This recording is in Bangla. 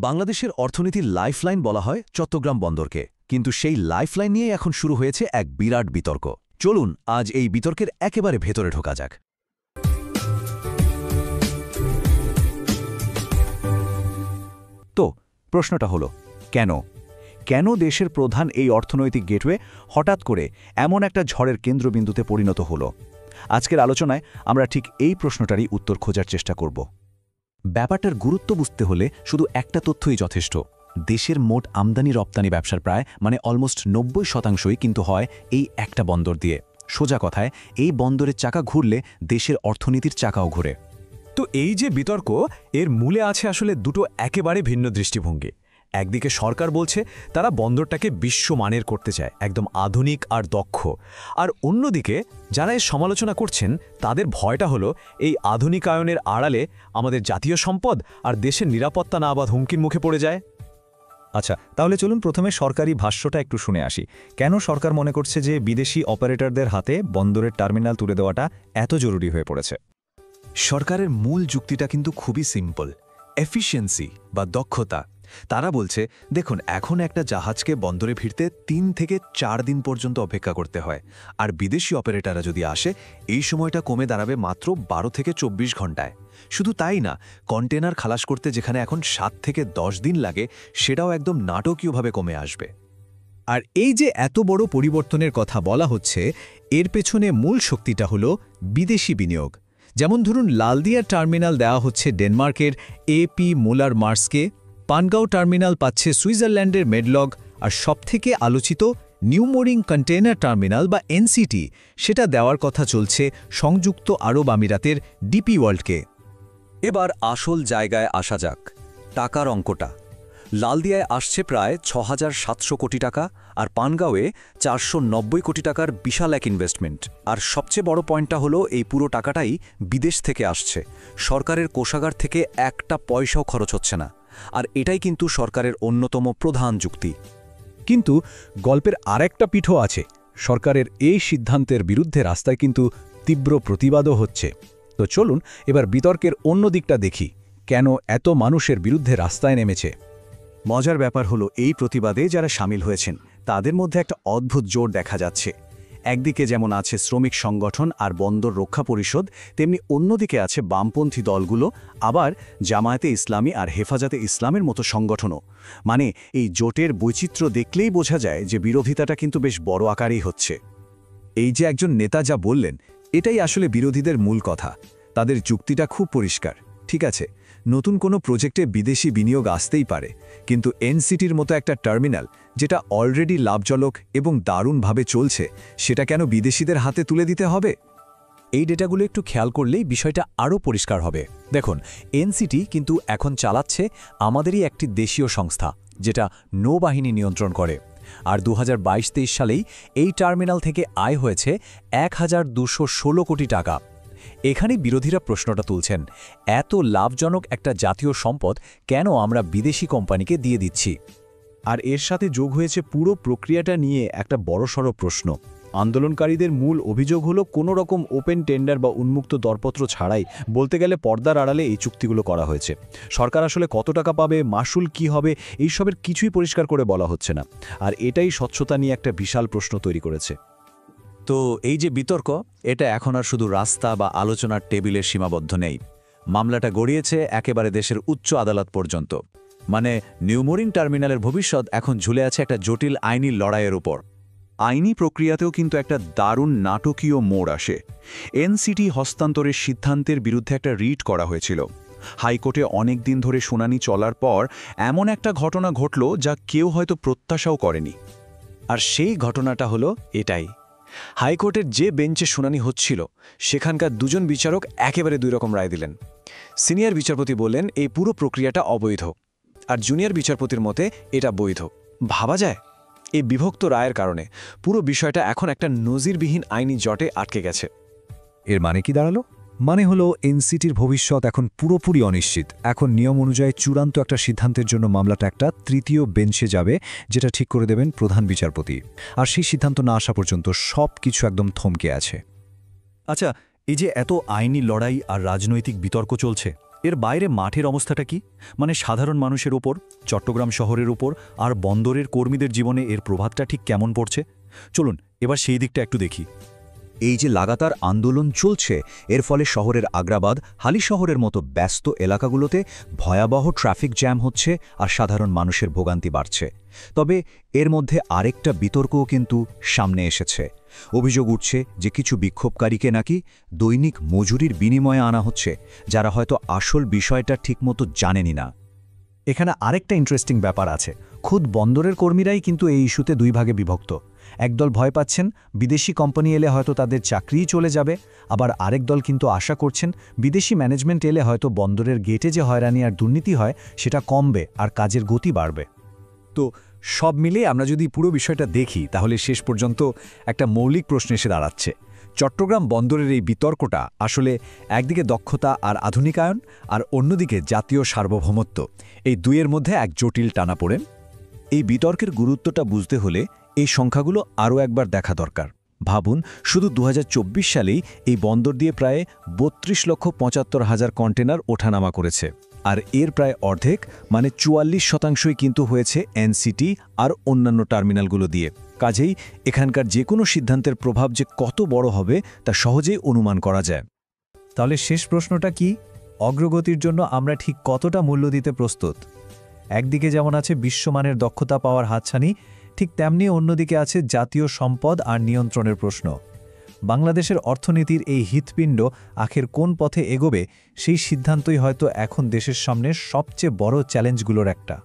বাংলাদেশের অর্থনীতির লাইফলাইন বলা হয় চট্টগ্রাম বন্দরকে, কিন্তু সেই লাইফলাইন নিয়ে এখন শুরু হয়েছে এক বিরাট বিতর্ক। চলুন আজ এই বিতর্কের একেবারে ভেতরে ঢোকা যাক। তো প্রশ্নটা হলো কেন দেশের প্রধান এই অর্থনৈতিক গেটওয়ে হঠাৎ করে এমন একটা ঝড়ের কেন্দ্রবিন্দুতে পরিণত হলো? আজকের আলোচনায় আমরা ঠিক এই প্রশ্নটারই উত্তর খোঁজার চেষ্টা করব। ব্যাপারটার গুরুত্ব বুঝতে হলে শুধু একটা তথ্যই যথেষ্ট। দেশের মোট আমদানি রপ্তানি ব্যবসার প্রায় অলমোস্ট ৯০% কিন্তু হয় এই একটা বন্দর দিয়ে। সোজা কথায় এই বন্দরের চাকা ঘুরলে দেশের অর্থনীতির চাকাও ঘুরে। তো এই যে বিতর্ক, এর মূলে আছে আসলে দুটো একেবারে ভিন্ন দৃষ্টিভঙ্গি। একদিকে সরকার বলছে তারা বন্দরটাকে বিশ্বমানের করতে চায়, একদম আধুনিক আর দক্ষ। আর অন্যদিকে যারা এর সমালোচনা করছেন তাদের ভয়টা হলো এই আধুনিকায়নের আড়ালে আমাদের জাতীয় সম্পদ আর দেশের নিরাপত্তা না বাদ হুমকির মুখে পড়ে যায়। আচ্ছা, তাহলে চলুন প্রথমে সরকারি ভাষ্যটা একটু শুনে আসি। কেন সরকার মনে করছে যে বিদেশি অপারেটরদের হাতে বন্দরের টার্মিনাল তুলে দেওয়াটা এত জরুরি হয়ে পড়েছে? সরকারের মূল যুক্তিটা কিন্তু খুবই সিম্পল, এফিসিয়েন্সি বা দক্ষতা। তারা বলছে, দেখুন, এখন একটা জাহাজকে বন্দরে ফিরতে ৩ থেকে ৪ দিন পর্যন্ত অপেক্ষা করতে হয়, আর বিদেশি অপারেটররা যদি আসে এই সময়টা কমে দাঁড়াবে মাত্র ১২ থেকে ২৪ ঘন্টায়। শুধু তাই না, কন্টেনার খালাস করতে যেখানে এখন ৭ থেকে ১০ দিন লাগে সেটাও একদম নাটকীয়ভাবে কমে আসবে। আর এই যে এত বড় পরিবর্তনের কথা বলা হচ্ছে, এর পেছনে মূল শক্তিটা হলো বিদেশি বিনিয়োগ। যেমন ধরুন, লালদিয়া টার্মিনাল দেওয়া হচ্ছে ডেনমার্কের এপি মোলার মার্সকে, পানগাঁও টার্মিনাল পাচ্ছে সুইজারল্যান্ডের মেডলগ, আর সবথেকে আলোচিত নিউমোরিং কন্টেইনার টার্মিনাল বা এনসিটি, সেটা দেওয়ার কথা চলছে সংযুক্ত আরব আমিরাতের ডিপি ওয়ার্ল্ডকে। এবার আসল জায়গায় আসা যাক, টাকার অঙ্কটা। লালদিয়ায় আসছে প্রায় ৬,৭০০ কোটি টাকা, আর পানগাঁওয়ে ৪৯০ কোটি টাকার বিশাল এক ইনভেস্টমেন্ট। আর সবচেয়ে বড় পয়েন্টটা হলো এই পুরো টাকাটাই বিদেশ থেকে আসছে, সরকারের কোষাগার থেকে একটা পয়সাও খরচ হচ্ছে না। আর এটাই কিন্তু সরকারের অন্যতম প্রধান যুক্তি। কিন্তু গল্পের আরেকটা পিঠও আছে। সরকারের এই সিদ্ধান্তের বিরুদ্ধে রাস্তায় কিন্তু তীব্র প্রতিবাদও হচ্ছে। তো চলুন এবার বিতর্কের অন্য দিকটা দেখি, কেন এত মানুষের বিরুদ্ধে রাস্তায় নেমেছে। মজার ব্যাপার হলো, এই প্রতিবাদে যারা সামিল হয়েছেন তাদের মধ্যে একটা অদ্ভুত জোর দেখা যাচ্ছে। একদিকে যেমন আছে শ্রমিক সংগঠন আর বন্দর রক্ষা পরিষদ, তেমনি অন্যদিকে আছে বামপন্থী দলগুলো, আবার জামায়াতে ইসলামী আর হেফাজতে ইসলামের মতো সংগঠনও। মানে এই জোটের বৈচিত্র্য দেখলেই বোঝা যায় যে বিরোধিতাটা কিন্তু বেশ বড় আকারেই হচ্ছে। এই যে একজন নেতা যা বললেন, এটাই আসলে বিরোধীদের মূল কথা। তাদের যুক্তিটা খুব পরিষ্কার। ঠিক আছে, নতুন কোনো প্রজেক্টে বিদেশি বিনিয়োগ আসতেই পারে, কিন্তু এনসিটির মতো একটা টার্মিনাল যেটা অলরেডি লাভজনক এবং দারুণভাবে চলছে, সেটা কেন বিদেশিদের হাতে তুলে দিতে হবে? এই ডেটাগুলো একটু খেয়াল করলেই বিষয়টা আরও পরিষ্কার হবে। দেখুন, এনসিটি কিন্তু এখন চালাচ্ছে আমাদেরই একটি দেশীয় সংস্থা, যেটা নৌবাহিনী নিয়ন্ত্রণ করে। আর ২০২২-২৩ সালেই এই টার্মিনাল থেকে আয় হয়েছে ১,২১৬ কোটি টাকা। এখানে বিরোধীরা প্রশ্নটা তুলছেন, এত লাভজনক একটা জাতীয় সম্পদ কেন আমরা বিদেশি কোম্পানিকে দিয়ে দিচ্ছি? আর এর সাথে যোগ হয়েছে পুরো প্রক্রিয়াটা নিয়ে একটা বড়সড় প্রশ্ন। আন্দোলনকারীদের মূল অভিযোগ হলো কোনো রকম ওপেন টেন্ডার বা উন্মুক্ত দরপত্র ছাড়াই, বলতে গেলে পর্দার আড়ালে এই চুক্তিগুলো করা হয়েছে। সরকার আসলে কত টাকা পাবে, মাসুল কি হবে, এইসবের কিছুই পরিষ্কার করে বলা হচ্ছে না। আর এটাই স্বচ্ছতা নিয়ে একটা বিশাল প্রশ্ন তৈরি করেছে। তো এই যে বিতর্ক, এটা এখন আর শুধু রাস্তা বা আলোচনার টেবিলে সীমাবদ্ধ নেই। মামলাটা গড়িয়েছে একেবারে দেশের উচ্চ আদালত পর্যন্ত। মানে নিউমোরিং টার্মিনালের ভবিষ্যৎ এখন ঝুলে আছে একটা জটিল আইনি লড়াইয়ের উপর। আইনি প্রক্রিয়াতেও কিন্তু একটা দারুণ নাটকীয় মোড় আসে। এনসিটি হস্তান্তরের সিদ্ধান্তের বিরুদ্ধে একটা রিট করা হয়েছিল। হাইকোর্টে অনেক দিন ধরে শুনানি চলার পর এমন একটা ঘটনা ঘটল যা কেউ হয়তো প্রত্যাশাও করেনি। আর সেই ঘটনাটা হলো এটাই, হাইকোর্টের যে বেঞ্চে শুনানি হচ্ছিল সেখানকার দুজন বিচারক একেবারে দুই রকম রায় দিলেন। সিনিয়র বিচারপতি বললেন এই পুরো প্রক্রিয়াটা অবৈধ, আর জুনিয়র বিচারপতির মতে এটা বৈধ। ভাবা যায়, এই বিভক্ত রায়ের কারণে পুরো বিষয়টা এখন একটা নজিরবিহীন আইনি জটে আটকে গেছে। এর মানে কি দাঁড়ালো? মানে হলো এনসিটির ভবিষ্যৎ এখন পুরোপুরি অনিশ্চিত। এখন নিয়ম অনুযায়ী চূড়ান্ত একটা সিদ্ধান্তের জন্য মামলাটা একটা তৃতীয় বেঞ্চে যাবে, যেটা ঠিক করে দেবেন প্রধান বিচারপতি। আর সেই সিদ্ধান্ত না আসা পর্যন্ত সব কিছু একদম থমকে আছে। আচ্ছা, এই যে এত আইনি লড়াই আর রাজনৈতিক বিতর্ক চলছে, এর বাইরে মাঠের অবস্থাটা কি? মানে সাধারণ মানুষের ওপর, চট্টগ্রাম শহরের উপর আর বন্দরের কর্মীদের জীবনে এর প্রভাবটা ঠিক কেমন পড়ছে? চলুন এবার সেই দিকটা একটু দেখি। এই যে লাগাতার আন্দোলন চলছে, এর ফলে শহরের আগ্রাবাদ, হালি শহরের মতো ব্যস্ত এলাকাগুলোতে ভয়াবহ ট্রাফিক জ্যাম হচ্ছে আর সাধারণ মানুষের ভোগান্তি বাড়ছে। তবে এর মধ্যে আরেকটা বিতর্কও কিন্তু সামনে এসেছে। অভিযোগ উঠছে যে কিছু বিক্ষোভকারীকে নাকি দৈনিক মজুরির বিনিময়ে আনা হচ্ছে, যারা হয়তো আসল বিষয়টা ঠিকমতো জানেনই না। এখানে আরেকটা ইন্টারেস্টিং ব্যাপার আছে। খুদ বন্দরের কর্মীরাই কিন্তু এই ইস্যুতে দুই ভাগে বিভক্ত। একদল ভয় পাচ্ছেন বিদেশি কোম্পানি এলে হয়তো তাদের চাকরিই চলে যাবে, আবার আরেক দল কিন্তু আশা করছেন বিদেশি ম্যানেজমেন্ট এলে হয়তো বন্দরের গেটে যে হয়রানি আর দুর্নীতি হয় সেটা কমবে আর কাজের গতি বাড়বে। তো সব মিলে আমরা যদি পুরো বিষয়টা দেখি তাহলে শেষ পর্যন্ত একটা মৌলিক প্রশ্ন এসে দাঁড়াচ্ছে। চট্টগ্রাম বন্দরের এই বিতর্কটা আসলে একদিকে দক্ষতা আর আধুনিকায়ন আর অন্যদিকে জাতীয় সার্বভৌমত্ব, এই দুইয়ের মধ্যে এক জটিল টানাপোড়েন। এই বিতর্কের গুরুত্বটা বুঝতে হলে এই সংখ্যাগুলো আরও একবার দেখা দরকার। ভাবুন, শুধু 2024 সালেই এই বন্দর দিয়ে প্রায় 32,75,000 কন্টেনার ওঠানামা করেছে, আর এর প্রায় অর্ধেক মানে 44% কিন্তু হয়েছে এনসিটি আর অন্যান্য টার্মিনালগুলো দিয়ে। কাজেই এখানকার যে কোনো সিদ্ধান্তের প্রভাব যে কত বড় হবে তা সহজেই অনুমান করা যায়। তাহলে শেষ প্রশ্নটা কি? অগ্রগতির জন্য আমরা ঠিক কতটা মূল্য দিতে প্রস্তুত? একদিকে যেমন আছে বিশ্বমানের দক্ষতা পাওয়ার হাতছানি, ঠিক তেমনি অন্যদিকে আছে জাতীয় সম্পদ আর নিয়ন্ত্রণের প্রশ্ন। বাংলাদেশের অর্থনীতির এই হৃৎপিণ্ড আখের কোন পথে এগোবে সেই সিদ্ধান্তই হয়তো এখন দেশের সামনে সবচেয়ে বড় চ্যালেঞ্জগুলোর একটা।